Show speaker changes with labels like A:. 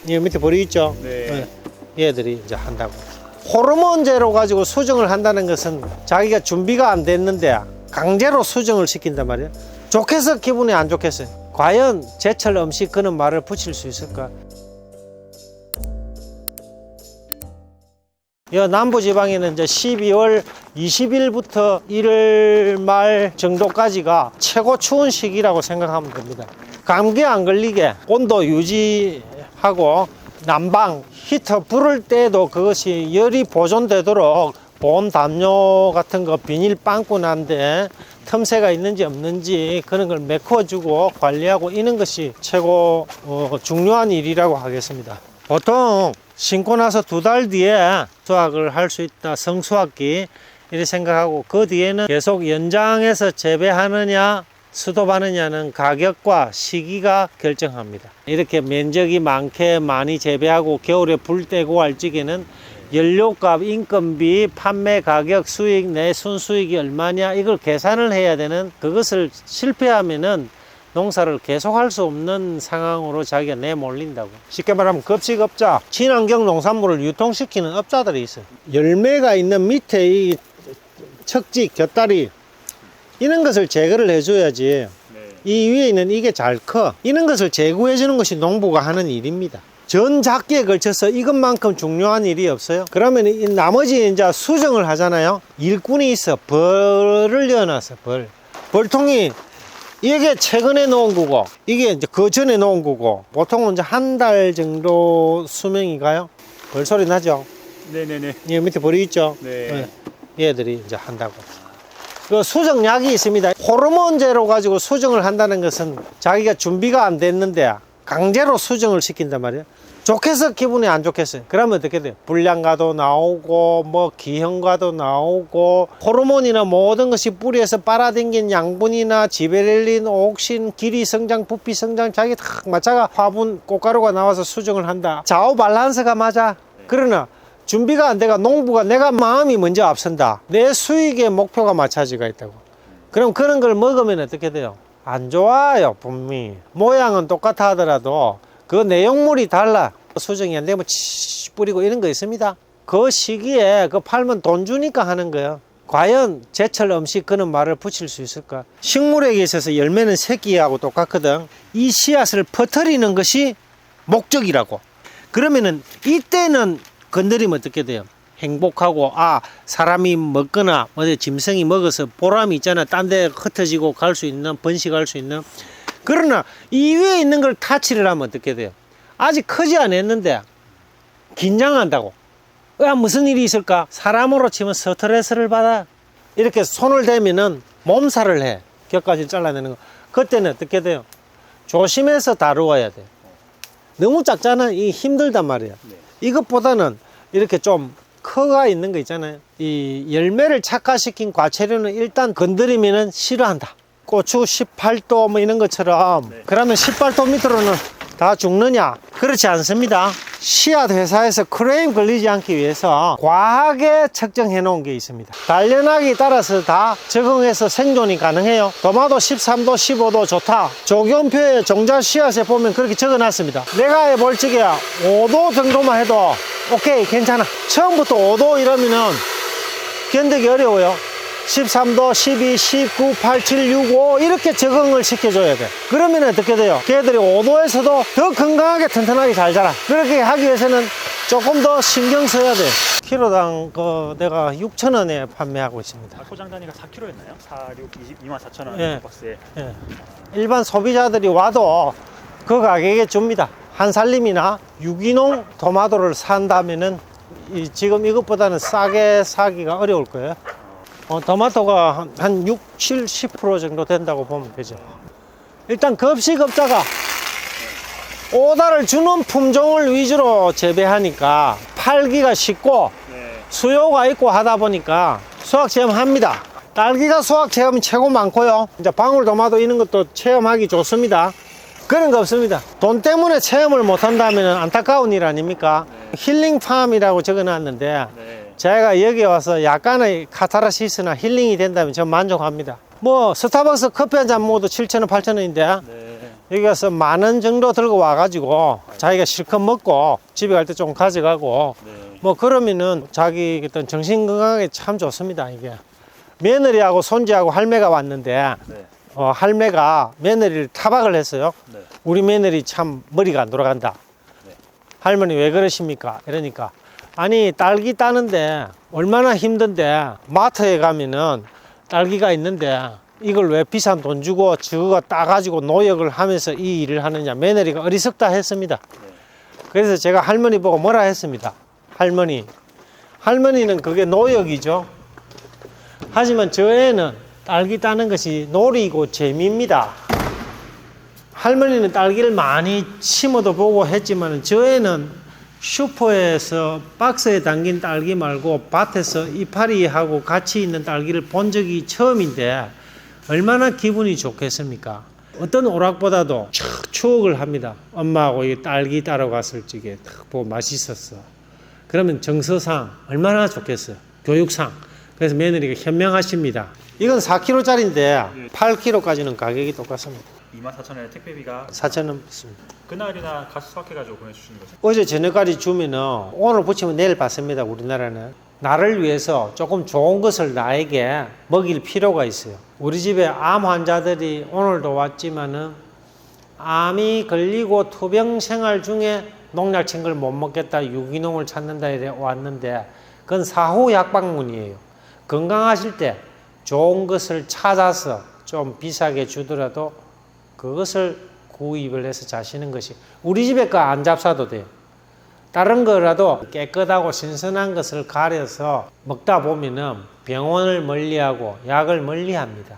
A: 이 밑에 벌이 있죠?
B: 네.
A: 얘들이 이제 한다고. 호르몬제로 가지고 수정을 한다는 것은 자기가 준비가 안 됐는데 강제로 수정을 시킨단 말이에요. 좋겠어, 기분이 안 좋겠어요? 과연 제철 음식 그런 말을 붙일 수 있을까? 남부지방에는 이제 12월 20일부터 1월 말 정도까지가 최고 추운 시기라고 생각하면 됩니다. 감기 안 걸리게 온도 유지하고 난방, 히터 부를 때도 그것이 열이 보존되도록 보온 담요 같은 거 비닐 빵꾸 난데 틈새가 있는지 없는지 그런 걸 메꿔주고 관리하고 이런 것이 최고 중요한 일이라고 하겠습니다. 보통 심고 나서 2달 뒤에 수확을 할 수 있다, 성수확기 이렇게 생각하고 그 뒤에는 계속 연장해서 재배하느냐 수도하느냐는 가격과 시기가 결정합니다. 이렇게 면적이 많이 재배하고 겨울에 불 떼고 할 적에는 연료값, 인건비, 판매 가격, 수익, 내 순수익이 얼마냐 이걸 계산을 해야 되는, 그것을 실패하면은 농사를 계속할 수 없는 상황으로 자기가 내몰린다고. 쉽게 말하면 급식업자, 친환경 농산물을 유통시키는 업자들이 있어요. 열매가 있는 밑에 이 척지, 곁다리 이런 것을 제거를 해줘야지 이 위에 있는 이게 잘 커. 이런 것을 제거해 주는 것이 농부가 하는 일입니다. 전 작기에 걸쳐서 이것만큼 중요한 일이 없어요. 그러면 이 나머지 이제 수정을 하잖아요. 일꾼이 있어. 벌을 넣어놨어. 벌통이 이게 최근에 놓은 거고 이게 이제 그 전에 놓은 거고 보통은 이제 한 달 정도 수명이 가요. 벌 소리 나죠?
B: 네네네.
A: 이 밑에 벌이 있죠?
B: 네.
A: 얘들이 이제 한다고. 그 수정약이 있습니다. 호르몬제로 가지고 수정을 한다는 것은 자기가 준비가 안 됐는데 강제로 수정을 시킨단 말이에요. 좋겠어, 기분이 안 좋겠어요? 그러면 어떻게 돼요? 불량가도 나오고 뭐 기형가도 나오고 호르몬이나 모든 것이 뿌리에서 빨아당긴 양분이나 지베렐린, 옥신, 기리 성장, 부피 성장 자기 딱 맞춰가 화분, 꽃가루가 나와서 수정을 한다. 좌우 밸런스가 맞아. 그러나 준비가 안 돼가 농부가 내가 마음이 먼저 앞선다. 내 수익의 목표가 맞춰지가 있다고. 그럼 그런 걸 먹으면 어떻게 돼요? 안 좋아요, 분명히. 모양은 똑같아 하더라도 그 내용물이 달라. 수정이 안 되면 뿌리고 이런 거 있습니다. 그 시기에 그 팔면 돈 주니까 하는 거예요. 과연 제철 음식 그런 말을 붙일 수 있을까? 식물에게 있어서 열매는 새끼하고 똑같거든. 이 씨앗을 퍼뜨리는 것이 목적이라고. 그러면은 이때는 건드리면 어떻게 돼요? 행복하고 사람이 먹거나 짐승이 먹어서 보람이 있잖아. 딴 데 흩어지고 갈 수 있는, 번식할 수 있는. 그러나 이 위에 있는 걸 타치를 하면 어떻게 돼요? 아직 크지 않았는데 긴장한다고. 무슨 일이 있을까? 사람으로 치면 스트레스를 받아. 이렇게 손을 대면은 몸살을 해. 곁까지 잘라내는 거. 그때는 어떻게 돼요? 조심해서 다루어야 돼. 너무 작잖아. 이 힘들단 말이야. 이것보다는 이렇게 좀 커가 있는 거 있잖아요. 이 열매를 착화시킨 과체류는 일단 건드리면은 싫어한다. 고추 18도 뭐 이런 것처럼. 그러면 18도 밑으로는 다 죽느냐? 그렇지 않습니다. 씨앗 회사에서 크레임 걸리지 않기 위해서 과하게 측정해 놓은 게 있습니다. 단련하기 따라서 다 적응해서 생존이 가능해요. 토마토 13도 15도 좋다. 조경표에 종자 씨앗에 보면 그렇게 적어 놨습니다. 내가 해볼 적에 5도 정도만 해도 오케이, 괜찮아. 처음부터 5도 이러면은 견디기 어려워요. 13도, 12, 19, 87, 65 이렇게 적응을 시켜줘야 돼. 그러면 어떻게 돼요? 걔들이 5도에서도 더 건강하게 튼튼하게 잘 자라. 그렇게 하기 위해서는 조금 더 신경 써야 돼. 키로당 내가 6,000원에 판매하고 있습니다.
B: 포장 단위가 4kg였나요? 24,000원
A: 예.
B: 박스에.
A: 예. 일반 소비자들이 와도 그 가격에 줍니다. 한살림이나 유기농 토마토를 산다면은 지금 이것보다는 싸게 사기가 어려울 거예요. 토마토가 한 6, 7, 10% 정도 된다고 보면 되죠. 일단 급식업자가 오다를 주는 품종을 위주로 재배하니까 팔기가 쉽고 수요가 있고 하다 보니까 수확 체험합니다. 딸기가 수확 체험이 최고 많고요. 이제 방울토마토 이런 것도 체험하기 좋습니다. 그런 거 없습니다. 돈 때문에 체험을 못 한다면 안타까운 일 아닙니까? 힐링팜이라고 적어놨는데 제가 여기 와서 약간의 카타르시스나 힐링이 된다면 전 만족합니다. 뭐 스타벅스 커피 한 잔 먹어도 7,000원, 8,000원인데 여기 가서 10,000원 정도 들고 와가지고 자기가 실컷 먹고 집에 갈 때 좀 가져가고
B: 네.
A: 뭐 그러면은 자기 어떤 정신 건강에 참 좋습니다. 이게 며느리하고 손주하고 할매가 왔는데
B: 네.
A: 할매가 며느리를 타박을 했어요.
B: 네.
A: 우리 며느리 참 머리가 안 돌아간다.
B: 네.
A: 할머니 왜 그러십니까? 이러니까 아니 딸기 따는데 얼마나 힘든데 마트에 가면은 딸기가 있는데 이걸 왜 비싼 돈 주고 저거 따가지고 노역을 하면서 이 일을 하느냐. 며느리가 어리석다 했습니다.
B: 네.
A: 그래서 제가 할머니 보고 뭐라 했습니다. 할머니는 그게 노역이죠. 하지만 저 애는 딸기 따는 것이 놀이고 재미입니다. 할머니는 딸기를 많이 심어도 보고 했지만 저 애는 슈퍼에서 박스에 담긴 딸기 말고 밭에서 이파리하고 같이 있는 딸기를 본 적이 처음인데 얼마나 기분이 좋겠습니까? 어떤 오락보다도 추억을 합니다. 엄마하고 이 딸기 따러 갔을 적에 딱 보고 맛있었어. 그러면 정서상 얼마나 좋겠어요. 교육상. 그래서 며느리가 현명하십니다. 이건 4kg짜리인데 8kg까지는 가격이 똑같습니다.
B: 24,000원에 택배비가
A: 4,000원 받습니다.
B: 그날이나 가서 수확해가지고 보내주시는 거죠?
A: 어제 저녁까지 주면은 오늘 붙이면 내일 받습니다. 우리나라는. 나를 위해서 조금 좋은 것을 나에게 먹일 필요가 있어요. 우리 집에 암 환자들이 오늘도 왔지만은 암이 걸리고 투병 생활 중에 농약 친 걸 못 먹겠다, 유기농을 찾는다 이래 왔는데 그건 사후 약방문이에요. 건강하실 때 좋은 것을 찾아서 좀 비싸게 주더라도 그것을 구입을 해서 자시는 것이 우리 집에 거 안 잡사도 돼요. 다른 거라도 깨끗하고 신선한 것을 가려서 먹다 보면은 병원을 멀리하고 약을 멀리합니다.